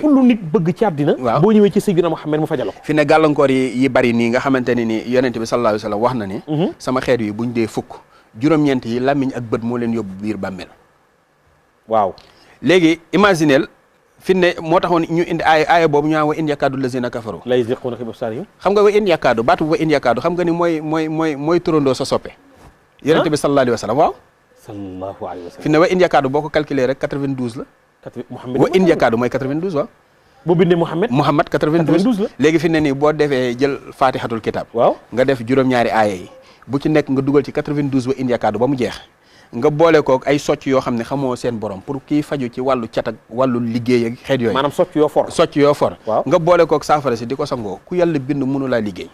lu nit bëgg ci àddina boo ñëwee ci Seydina Muhammad mu fajal ko fi ne gàllankoor yi bari nii nga xamante ne ni yonent bi sallallahu alayhi wa sallam wax na ni sama xeet yi buñ dee fukk juróom-ñeent yi làmmiñ ak bët moo leen yóbbu biir bàmmeel waaw léegi imagineel fi ne moo taxoon ñu indi aaya boobu ñu wa in yakaadu lazina kafaru la yuzliquuna bi absaarihim xam nga wa in yakaadu baatu wa in yakaadu xam nga ni mooy turandoo sa soppe yonent bi sallallahu alayhi wa sallam waaw sallallahu alayhi wa sallam fi ne wa in yakaadu boo ko calculer rek 92 la wa in yakaadu mooy 92 waaw boo bindee Muhammad 92 la léegi fi ne nii boo defee jël fatihatul kitab waaw nga def juróom-ñaari aaya yi bu ci nekk nga dugal ci 92 wa in yakaadu ba mu jeex nga boole kook ay socc yoo xam ne xamoo seen borom pour kii faju ci wàllu cat ak wàllu liggéey ak xeet yooyu maanaam socc yoo for nga boole kook saafara si di ko sangoo ku yàlla bind mënu laa liggéey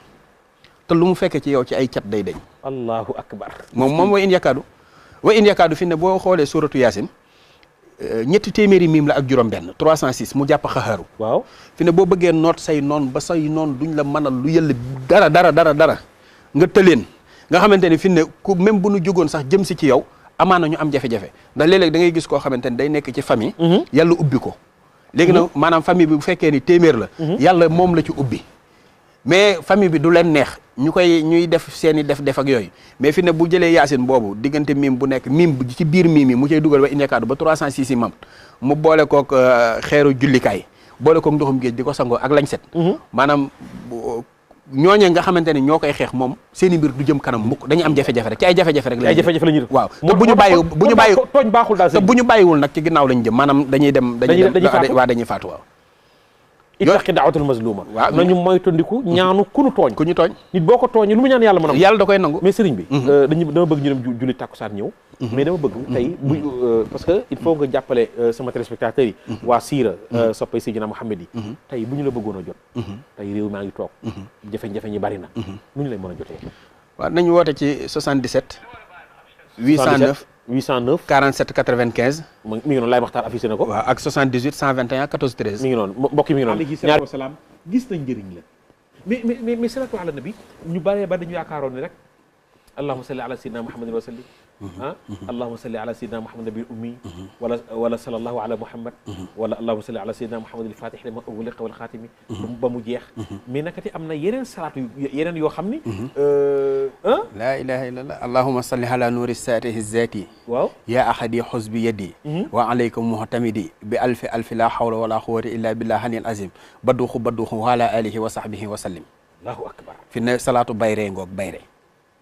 te lu mu fekkee ci yow ci ay cat day dañ allahu akbar moom wa in yakaadu fi ne boo xoolee suratu yaasin ñetti téeméeri miim la ak juróom benn 306 mu jàpp xaxaaru waaw fi ne boo bëggee noot say noon ba say noon duñ la mënal lu yëll dara nga tëleen nga xamante ni fi ne ku même bu nu jógoon sax jëm si ci yow amaana ñu am jafe-jafe ndax léeg-léeg da ngay gis koo xamante ni day nekk ci famille yàlla ubbi ko léegi nag maanaam famille bi bu fekkee ni téeméer la yàlla moom la ci ubbi mais famille bi du leen neex ñuy def seeni def ak yooyu mais fi ne bu jëlee yaasin boobu diggante miim bu nekk miim bu ci biir miim yi mu cay dugal wa in yakaadu ba 306 yi mam mu boole kook xeeru jullikaay boole kook ndoxum géej di ko sangoo ak lañ set maanaam ñooñe nga xamante ne ñoo koy xeex moom seeni mbir du jëm kanam mukk dañuy am jafe-jafe rek ci ay jafe-jafe rek ay jafe-jafe la ñuy def waaw te bu ñu bàyyi tooñ baaxul daal te bu ñu bàyyiwul nag ci ginnaaw lañ jëm maanaam dañuy faatu waaw ittaqi da'watul mazluma waaw nañu moytandiku ñaanu ku ñu tooñ nit boo ko tooñee lu mu ñaan yàlla mën a yàlla da koy nangu mais sëriñ bi dama bëgg ñu dem julli tàkkusaan ñëw mais dama bëgg tey parce que il faut nga jàppale sama téléspectateurs yi waa siira soppay Seydina Muhammad yi tey bu ñu la bëggoon a jot tey réew maa ngi toog jafe-jafe ñi bari na nu ñu lay mën a jotee waaw nañu woote ci 77 809 47 95 mi ngi noonu laay waxtaan affiché na ko waaw ak 78 121 14 13 mi ngi noonu mbokk mi ngi noonu alayhi salaatu wasalaam gis nañ njëriñ la mais salatu ala nabi ñu bëree ba dañu yaakaaroon ni rek allahumma salli ala sayyidina muhammadin wa sallim allahumma salli ala sayyidina muhammad nabil ummi wala sallallahu ala muhammad wala allahumma salli ala sayyidina muhammad al fatih lima ughliqa wal xaatimi ba mu jeex mais nakati am na yeneen salaatu yeneen yoo xam ni laa ilaha illallah allahumma salli ala nuuri saatihi zati waaw ya ahadi xusbi yadi wa alaykum muhtamidi bi alfi la hawla wala quwwata illa billah aliyil azim badduxu wa ala alihi wa sahbihi wa sallim allahu akbar fi ne salaatu bayre ngoog bayre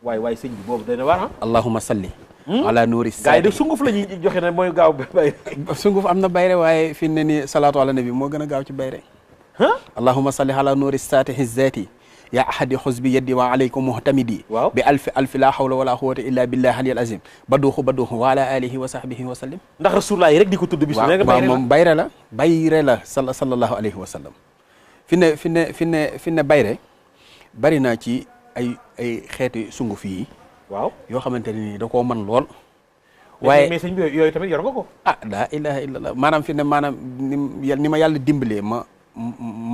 waay sëñ bi boobu dana war allahumma salli ala nuuri gars yi de sunguf la ñuy joxe ne mooy gaaw bayre sunguf am na bayre waaye fi ne ni salaatu ala nabi moo gën a gaaw ci bayre allahumma salli ala nuuri saatihi zati ya ahadi xusbi yaddi wa alaykum muhtamidi waaw bi alfi la hawla wala quwwata illa billah aliyil azim badduxu wa ala alihi wa sahbihi wa sallim ndax rasulullah yi rek di ko tudd bis waaw moom bayre la sallallahu alayhi wa sallam fi ne bayre bari naa ci ay xeeti sunguf yi waaw yoo xamante ne nii da koo mën lool waaye mais sëñ bi yooyu tamit yor nga ko la ilaha illallah maanaam fi ne maanaam ni ma yàlla dimbalee ma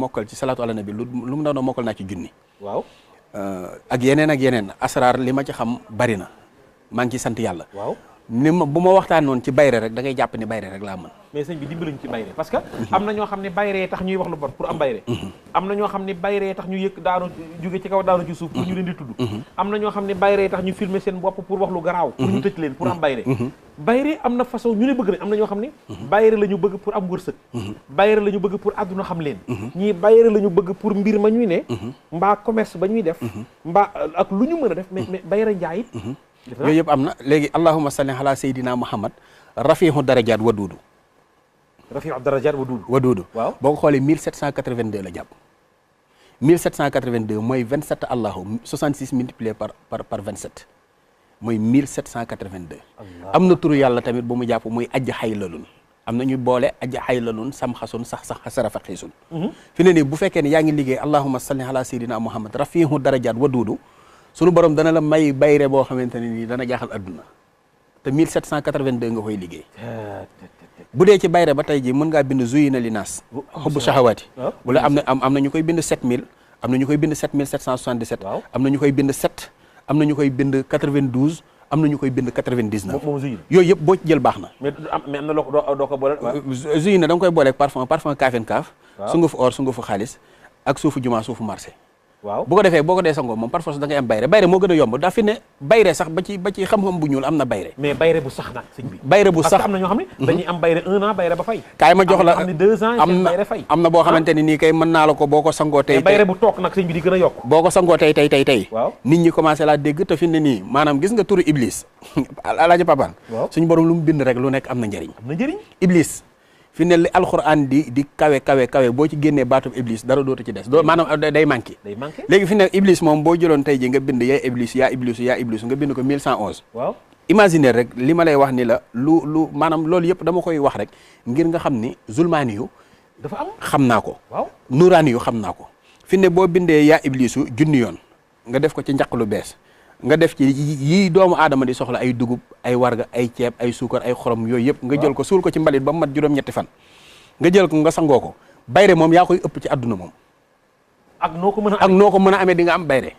mokkal ci salaatu ala nabi lu mu doon mokkal naa ci junni waaw ak yeneen asraar li ma ci xam bari na maa ngi ciy sant yàlla waaw ni ma bu ma waxtaanoon ci bayre rek da ngay jàpp ni bayre rek laa mën mais sëñ bi dimbaliñ ci bayre parce que am na ñoo xam ne bayre tax ñuy wax lu bon pour am bayre am na ñoo xam ne bayre tax ñu yëkk daanu jóge ci kaw daanu ci suuf pour ñu leen di tudd am na ñoo xam ne bayre tax ñu filmer seen bopp pour wax lu garaaw pour ñu tëj leen pour am bayre bayre am na façon ñu ne bëgg nañ am na ñoo xam ne bayre la ñu bëgg pour am wërsëg bayre la ñu bëgg pour àdduna xam leen ñii bayre la ñu bëgg pour mbir ma ñuy ne mbaa commerce ba ñuy def mbaa ak lu ñu mën a def mais bayre njaayit yooyu yëpp am na léegi allahumma salli ala sayyidina muhammad rafihu darajaat waduudu waaw boo ko xoolee 1782 la jàpp 1782 mooy 27 allahu 66 multiplié par 27 mooy 1782 am na turu yàlla tamit bu mu jàpp muy ajj xaylalun am na ñu boole ajj xaylalun sam xasun sax sarafa xiisun fi ne nii bu fekkee ne yaa ngi liggéey allahumma salli ala sayyidina muhammad rafihu darajaat waduudu sunu borom dana la may bayre boo xamante ne nii dana jaaxal adduna te 1782 nga koy liggéey bu dee ci bayre ba tey ji mën ngaa bind zuyina li naas xubbu shahawaati wala am na ñu koy bind 7000 am na ñu koy bind 7777 am na ñu koy bind 7 am na ñu koy bind 92 am na ñu koy bind 99. moom Zuyina yooyu yëpp boo ci jël baax na. mais am na loo ko doo ko boole. Zuyina da nga koy booleeg parfum kaafeen kaaf. waaw sungufu or sungufu xaalis ak suufu juma suufu marché. waaw bu ko defee boo ko dee sangoo moom par force da ngay am bayre moo gën a yomb daa fi ne bayre sax ba ci xam-xam bu ñuul am na bayre. mais bayre bu sax nag sëñ bi. bayre bu sax parce que am na ñoo xam ne dañuy am bayre 1 an bayre ba fay. kaay ma jox la am na 2 ans seen bayre fay. am na boo xamante ni nii kay mën naa la ko boo ko sangoo tey. mais bayre bu toog nag sëñ bi di gën a yokk. boo ko sangoo tey. waaw nit ñi commencé laa dégg te fi ne nii maanaam gis nga turu Iblis alaaji Papan. waaw suñu borom lu mu bind rek lu nekk am na njëriñ. am na njëriñ. Iblis fi ne li alxuraan di kawe boo ci génnee baatub Iblis dara dootu ci des maanaam day manqué. léegi fi ne Iblis moom boo jëloon tey ji nga bind yaa Iblis nga bind ko 1111. waaw imaginer rek li ma lay wax ni la lu maanaam loolu yëpp dama koy wax rek ngir nga xam ni zulmaani yu dafa am xam naa ko. waaw nuraani yu xam naa ko. fi ne boo bindee yaa Iblisu junni yoon nga def ko ci njaq lu bees nga def ci yii doomu aadama di soxla ay dugub ay warga ay ceeb ay suukar ay xorom yooyu yëpp nga jël ko suul ko ci mbalit ba mu mat juróom-ñetti fan nga jël ko nga sangoo ko bayre moom yaa koy ëpp ci àdduna moom ak noo ko mën a amee di nga am bayre